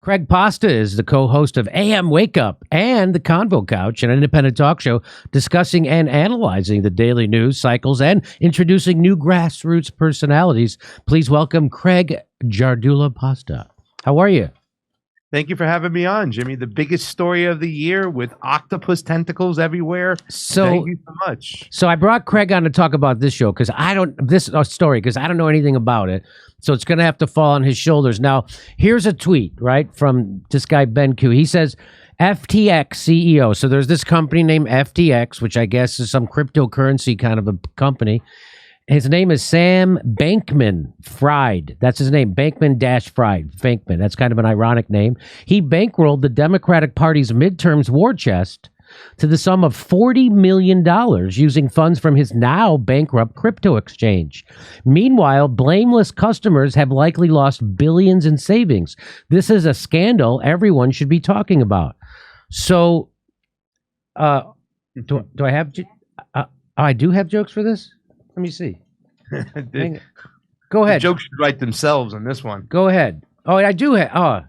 Craig Pasta is the co-host of AM Wake Up and The Convo Couch, an independent talk show discussing and analyzing the daily news cycles and introducing new grassroots personalities. Please welcome Craig Jardula Pasta. How are you? Thank you for having me on, Jimmy. The biggest story of the year with octopus tentacles everywhere. Thank you so much. So I brought Craig on to talk about this show because I don't know anything about it. So it's going to have to fall on his shoulders. Now, here's a tweet, right, from this guy, Ben Q. He says, FTX CEO. So there's this company named FTX, which I guess is some cryptocurrency kind of a company. His name is Sam Bankman-Fried. That's his name, Bankman-Fried. Bankman. That's kind of an ironic name. He bankrolled the Democratic Party's midterms war chest to the sum of $40 million using funds from his now bankrupt crypto exchange. Meanwhile, blameless customers have likely lost billions in savings. This is a scandal everyone should be talking about. So, do I have... I do have jokes for this? Let me see. Go ahead. The jokes should write themselves on this one. Go ahead. Oh, I do have... Oh,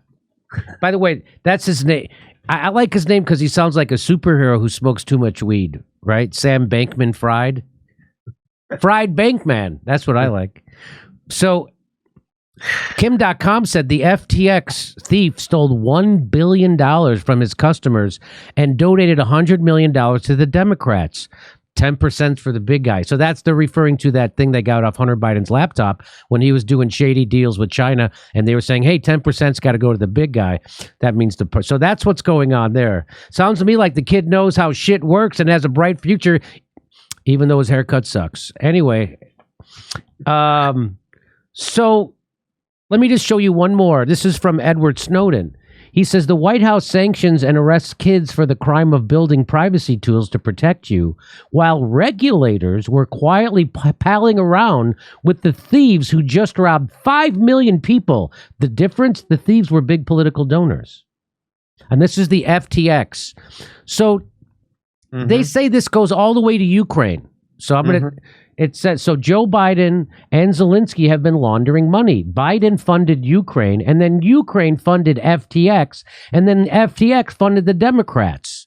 by the way, that's his name. I like his name because he sounds like a superhero who smokes too much weed, right? Sam Bankman-Fried. Fried Bankman. That's what I like. So, Kim.com said the FTX thief stole $1 billion from his customers and donated $100 million to the Democrats. 10% for the big guy. So they're referring to that thing they got off Hunter Biden's laptop when he was doing shady deals with China, and they were saying, hey, 10%'s got to go to the big guy. That means so that's what's going on there. Sounds to me like the kid knows how shit works and has a bright future, even though his haircut sucks. Anyway, so let me just show you one more. This is from Edward Snowden. He says the White House sanctions and arrests kids for the crime of building privacy tools to protect you, while regulators were quietly palling around with the thieves who just robbed 5 million people. The difference? The thieves were big political donors. And this is the FTX. So they say this goes all the way to Ukraine. So I'm going to... It says, so Joe Biden and Zelensky have been laundering money. Biden funded Ukraine, and then Ukraine funded FTX, and then FTX funded the Democrats.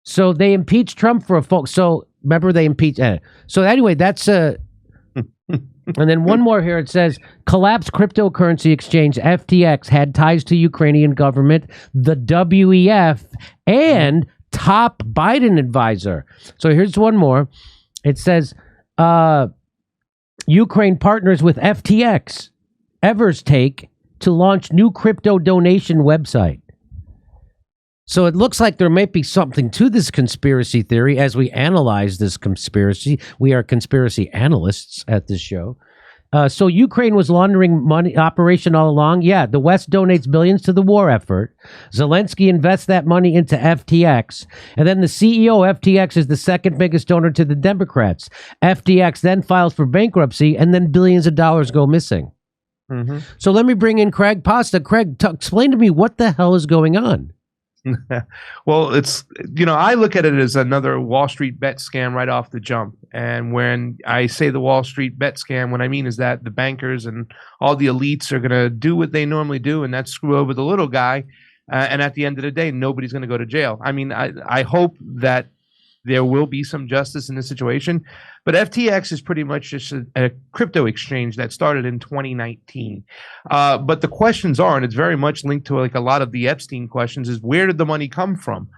So they impeached Trump for so remember they impeached. So anyway, that's a... And then one more here. It says, collapsed cryptocurrency exchange FTX had ties to Ukrainian government, the WEF, and top Biden advisor. So here's one more. It says, Ukraine partners with FTX, Evers take to launch new crypto donation website. So it looks like there might be something to this conspiracy theory as we analyze this conspiracy. We are conspiracy analysts at this show. So Ukraine was laundering money operation all along. Yeah, the West donates billions to the war effort. Zelensky invests that money into FTX. And then the CEO of FTX is the second biggest donor to the Democrats. FTX then files for bankruptcy, and then billions of dollars go missing. So let me bring in Craig Pasta. Craig, explain to me what the hell is going on. Well, it's, I look at it as another Wall Street bet scam right off the jump. And when I say the Wall Street bet scam, what I mean is that the bankers and all the elites are going to do what they normally do, and that's screw over the little guy. And at the end of the day, nobody's going to go to jail. I mean, I hope that there will be some justice in this situation. But FTX is pretty much just a crypto exchange that started in 2019. But the questions are, and it's very much linked to like a lot of the Epstein questions, is where did the money come from?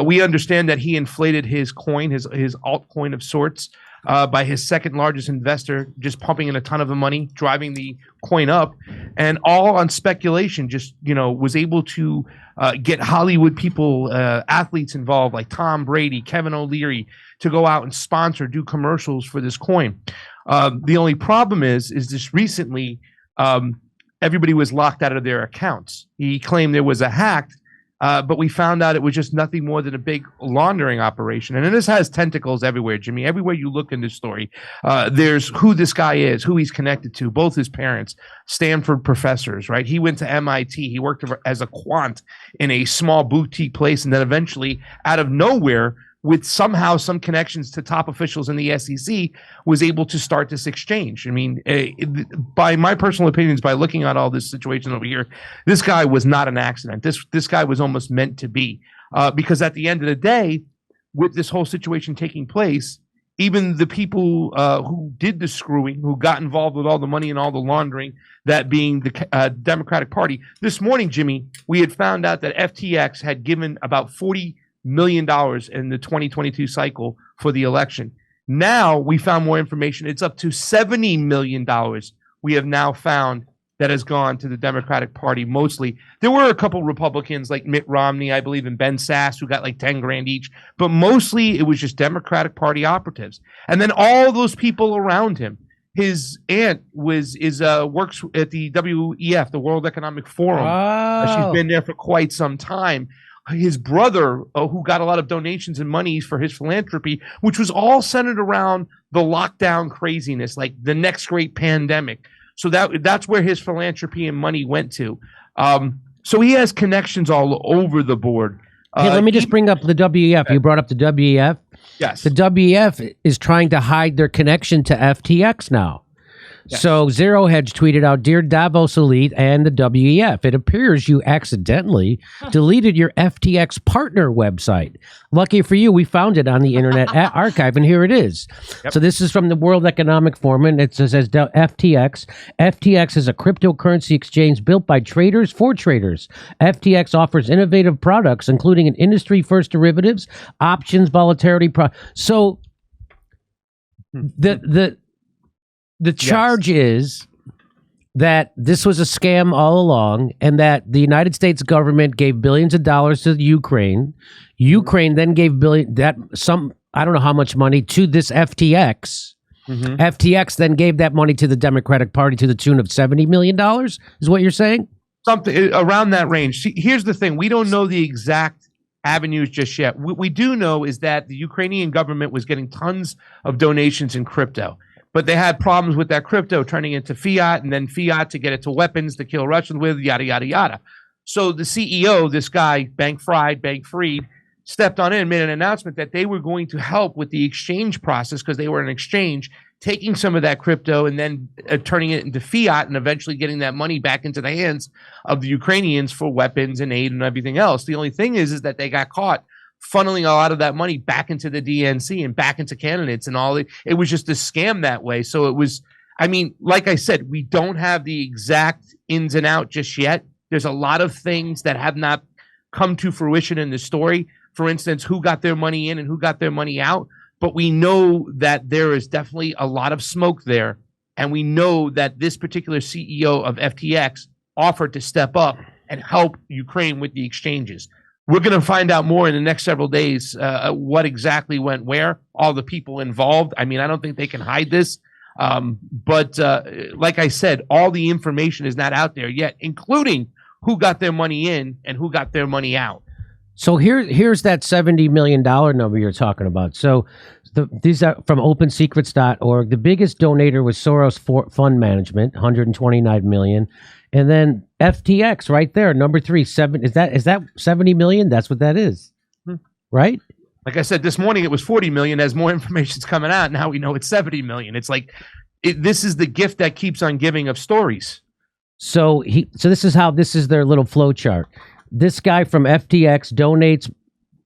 We understand that he inflated his coin, his altcoin of sorts, by his second largest investor, just pumping in a ton of the money, driving the coin up, and all on speculation, just, was able to get Hollywood people, athletes involved like Tom Brady, Kevin O'Leary, to go out and sponsor, do commercials for this coin. The only problem is this recently, everybody was locked out of their accounts. He claimed there was a hack, but we found out it was just nothing more than a big laundering operation. And this has tentacles everywhere, Jimmy. Everywhere you look in this story, there's who this guy is, who he's connected to, both his parents, Stanford professors, right? He went to MIT. He worked as a quant in a small boutique place, and then eventually, out of nowhere, with somehow some connections to top officials in the SEC, was able to start this exchange. I mean, by my personal opinions, by looking at all this situation over here, this guy was not an accident. This guy was almost meant to be, because at the end of the day, with this whole situation taking place, even the people who did the screwing, who got involved with all the money and all the laundering, that being the Democratic Party. This morning, Jimmy, we had found out that FTX had given about $40 million in the 2022 cycle for the election. Now we found more information. It's up to $70 million we have now found that has gone to the Democratic Party mostly. There were a couple Republicans like Mitt Romney, I believe, and Ben Sass, who got like 10 grand each, but mostly it was just Democratic Party operatives. And then all those people around him. His aunt works at the WEF, the World Economic Forum. She's been there for quite some time. His brother, who got a lot of donations and monies for his philanthropy, which was all centered around the lockdown craziness, like the next great pandemic. So that's where his philanthropy and money went to. So he has connections all over the board. Hey, let me just bring up the WEF. You brought up the WEF. Yes. The WEF is trying to hide their connection to FTX now. Yes. So Zero Hedge tweeted out, "Dear Davos Elite and the WEF, it appears you accidentally deleted your FTX partner website. Lucky for you, we found it on the Internet Archive, and here it is." Yep. So this is from the World Economic Forum, and it says FTX. FTX is a cryptocurrency exchange built by traders for traders. FTX offers innovative products, including an industry-first derivatives, options, volatility. So the charge is that this was a scam all along, and that the United States government gave billions of dollars to Ukraine. Ukraine then gave I don't know how much money to this FTX. Mm-hmm. FTX then gave that money to the Democratic Party to the tune of $70 million, is what you're saying? Something around that range. See, here's the thing. We don't know the exact avenues just yet. What we do know is that the Ukrainian government was getting tons of donations in crypto. But they had problems with that crypto turning into fiat, and then fiat to get it to weapons to kill Russians with, yada, yada, yada. So the CEO, this guy, Bank Fried, stepped on in and made an announcement that they were going to help with the exchange process, because they were an exchange, taking some of that crypto and then turning it into fiat and eventually getting that money back into the hands of the Ukrainians for weapons and aid and everything else. The only thing is that they got caught funneling a lot of that money back into the DNC and back into candidates and all. It was just a scam that way. So it was, I mean, like I said, we don't have the exact ins and out just yet. There's a lot of things that have not come to fruition in the story. For instance, who got their money in and who got their money out. But we know that there is definitely a lot of smoke there. And we know that this particular CEO of FTX offered to step up and help Ukraine with the exchanges. We're going to find out more in the next several days what exactly went where, all the people involved. I mean, I don't think they can hide this. But like I said, all the information is not out there yet, including who got their money in and who got their money out. So here's that $70 million number you're talking about. So these are from OpenSecrets.org. The biggest donator was Soros Fund Management, $129 million. And then FTX right there, number 3, is that 70 million? That's what that is, right? Like I said, this morning it was 40 million. As more information's coming out, now we know it's 70 million. It's like this is the gift that keeps on giving of stories. So this is their little flow chart. This guy from FTX donates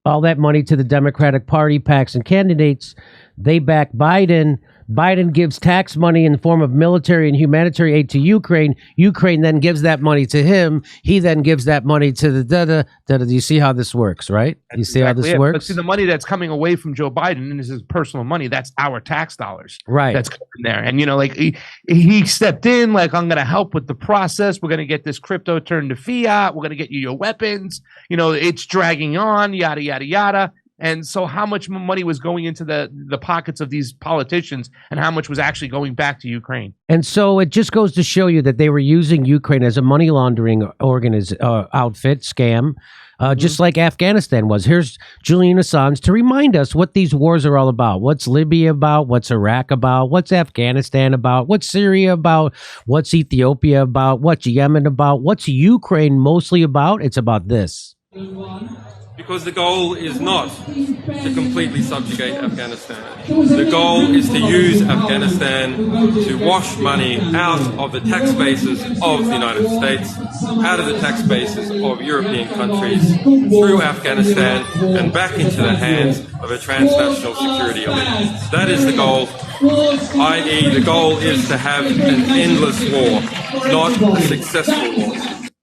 all that money to the Democratic Party, PACs, and candidates. They back Biden. Biden gives tax money in the form of military and humanitarian aid to Ukraine. Ukraine then gives that money to him. He then gives that money to the da-da. Do you see how this works, right? You see how this works? But see, the money that's coming away from Joe Biden, and this is personal money, that's our tax dollars. Right. That's coming there. And, like he stepped in, like, I'm going to help with the process. We're going to get this crypto turned to fiat. We're going to get you your weapons. It's dragging on, yada, yada, yada. And so how much money was going into the pockets of these politicians and how much was actually going back to Ukraine? And so it just goes to show you that they were using Ukraine as a money laundering outfit, scam, just like Afghanistan was. Here's Julian Assange to remind us what these wars are all about. What's Libya about? What's Iraq about? What's Afghanistan about? What's Syria about? What's Ethiopia about? What's Yemen about? What's Ukraine mostly about? It's about this. Because the goal is not to completely subjugate Afghanistan. The goal is to use Afghanistan to wash money out of the tax bases of the United States, out of the tax bases of European countries, through Afghanistan and back into the hands of a transnational security elite. That is the goal, i.e. the goal is to have an endless war, not a successful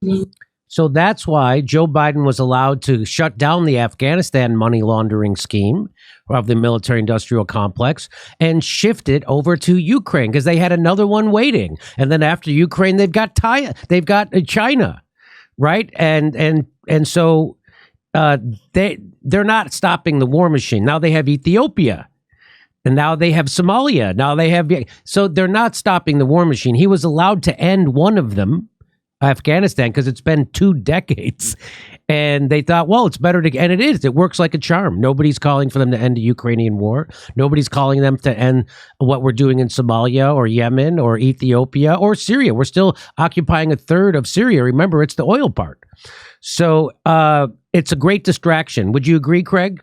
war. So that's why Joe Biden was allowed to shut down the Afghanistan money laundering scheme of the military-industrial complex and shift it over to Ukraine because they had another one waiting. And then after Ukraine, they've got China, right? And so they're not stopping the war machine. Now they have Ethiopia. And now they have Somalia. Now they have... So they're not stopping the war machine. He was allowed to end one of them, Afghanistan, because it's been 2 decades, and they thought, well, it's better to, and it is. It works like a charm. Nobody's calling for them to end the Ukrainian war. Nobody's calling them to end what we're doing in Somalia or Yemen or Ethiopia or Syria. We're still occupying a third of Syria. Remember, it's the oil part. So it's a great distraction. Would you agree, Craig?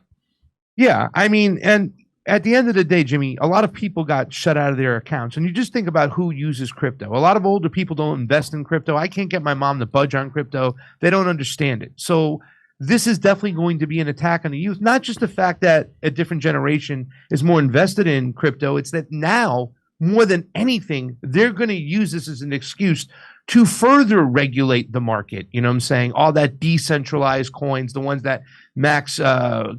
Yeah, I mean, and at the end of the day, Jimmy, a lot of people got shut out of their accounts. And you just think about who uses crypto. A lot of older people don't invest in crypto. I can't get my mom to budge on crypto. They don't understand it. So this is definitely going to be an attack on the youth. Not just the fact that a different generation is more invested in crypto. It's that now, more than anything, they're going to use this as an excuse to further regulate the market. You know what I'm saying? All that decentralized coins, the ones that Max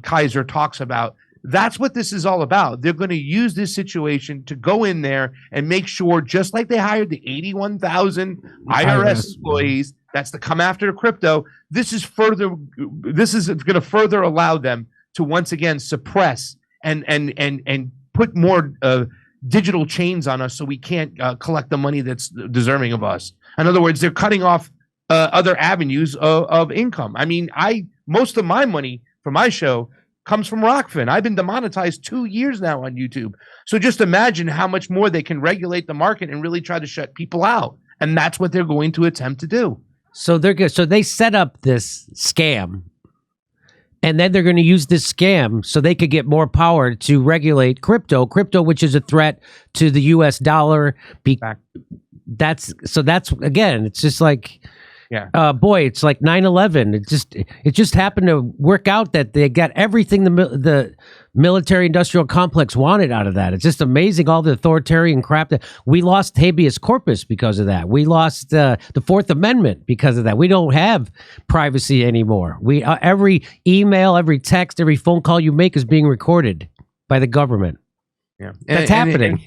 Kaiser talks about. That's what this is all about. They're going to use this situation to go in there and make sure, just like they hired the 81,000 IRS employees that's to come after the crypto, this is going to further allow them to once again suppress and put more digital chains on us so we can't collect the money that's deserving of us. In other words, they're cutting off other avenues of income. I mean, most of my money for my show comes from Rockfin. I've been demonetized 2 years now on YouTube. So just imagine how much more they can regulate the market and really try to shut people out. And that's what they're going to attempt to do. So they're good. So they set up this scam, and then they're going to use this scam so they could get more power to regulate crypto, which is a threat to the US dollar. That's again, it's just like, yeah. Boy, it's like 9/11. It just happened to work out that they got everything the military-industrial complex wanted out of that. It's just amazing, all the authoritarian crap that we lost. Habeas corpus because of that. We lost the Fourth Amendment because of that. We don't have privacy anymore. Every email, every text, every phone call you make is being recorded by the government. Yeah, that's happening.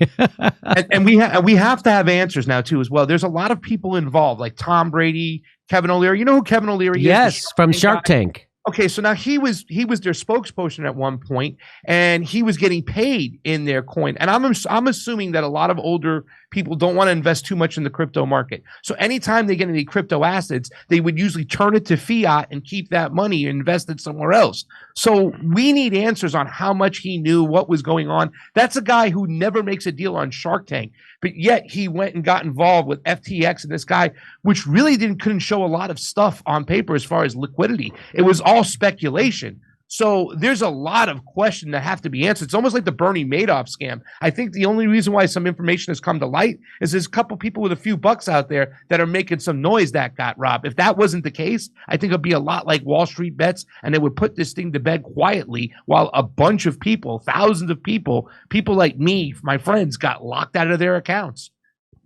And we have to have answers now too as well. There's a lot of people involved, like Tom Brady, Kevin O'Leary. You know who Kevin O'Leary is? Yes, from Shark Tank. Okay, so now he was their spokesperson at one point, and he was getting paid in their coin. And I'm assuming that a lot of older people don't want to invest too much in the crypto market. So anytime they get any crypto assets, they would usually turn it to fiat and keep that money invested somewhere else. So we need answers on how much he knew, what was going on. That's a guy who never makes a deal on Shark Tank, but yet he went and got involved with FTX and this guy, which really couldn't show a lot of stuff on paper as far as liquidity. It was all speculation. So there's a lot of questions that have to be answered. It's almost like the Bernie Madoff scam. I think the only reason why some information has come to light is there's a couple people with a few bucks out there that are making some noise that got robbed. If that wasn't the case, I think it'd be a lot like Wall Street Bets, and they would put this thing to bed quietly while a bunch of people, thousands of people like me, my friends, got locked out of their accounts.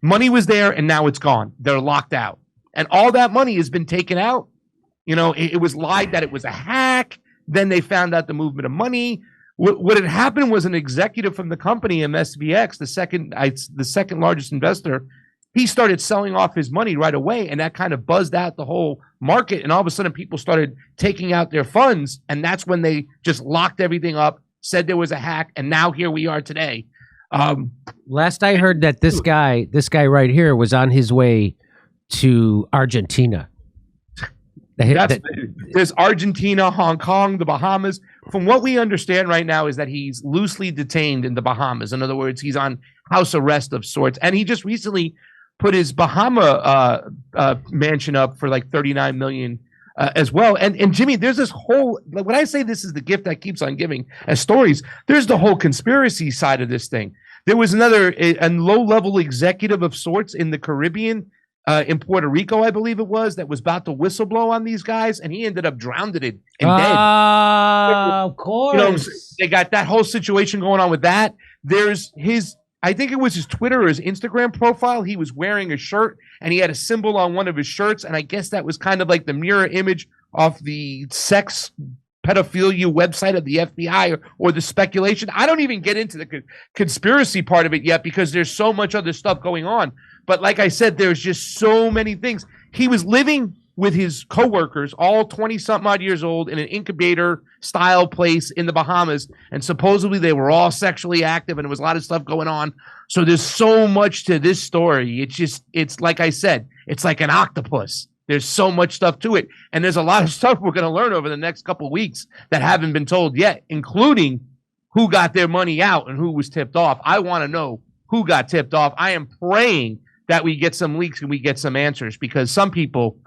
Money was there, and now it's gone. They're locked out. And all that money has been taken out. You know, it was lied that it was a hack. Then they found out the movement of money. What had happened was an executive from the company, MSVX, the second largest investor, he started selling off his money right away, and that kind of buzzed out the whole market. And all of a sudden, people started taking out their funds, and that's when they just locked everything up, said there was a hack, and now here we are today. Last I heard that this guy right here was on his way to Argentina. There's Argentina, Hong Kong, the Bahamas. From what we understand right now is that he's loosely detained in the Bahamas. In other words, he's on house arrest of sorts. And he just recently put his Bahama mansion up for like $39 million as well. And Jimmy, there's this whole, like, when I say this is the gift that keeps on giving as stories, there's the whole conspiracy side of this thing. There was a low-level executive of sorts in the Caribbean, in Puerto Rico, I believe it was, that was about to whistleblow on these guys, and he ended up drowned in it and dead. Of course. You know, they got that whole situation going on with that. There's I think it was his Twitter or his Instagram profile. He was wearing a shirt, and he had a symbol on one of his shirts, and I guess that was kind of like the mirror image of the sex pedophilia website of the FBI or the speculation. I don't even get into the conspiracy part of it yet because there's so much other stuff going on. But like I said, there's just so many things. He was living with his coworkers, all 20-something odd years old, in an incubator-style place in the Bahamas, and supposedly they were all sexually active, and there was a lot of stuff going on. So there's so much to this story. It's like I said, it's like an octopus. There's so much stuff to it, and there's a lot of stuff we're going to learn over the next couple of weeks that haven't been told yet, including who got their money out and who was tipped off. I want to know who got tipped off. I am praying that we get some leaks and we get some answers, because some people,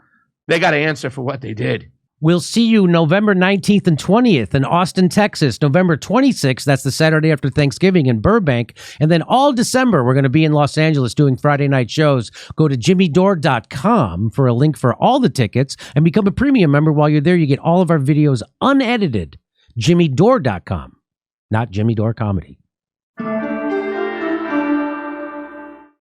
they got to answer for what they did. We'll see you November 19th and 20th in Austin, Texas. November 26th, that's the Saturday after Thanksgiving, in Burbank. And then all December, we're going to be in Los Angeles doing Friday night shows. Go to jimmydore.com for a link for all the tickets and become a premium member. While you're there, you get all of our videos unedited. jimmydore.com, not Jimmy Dore Comedy.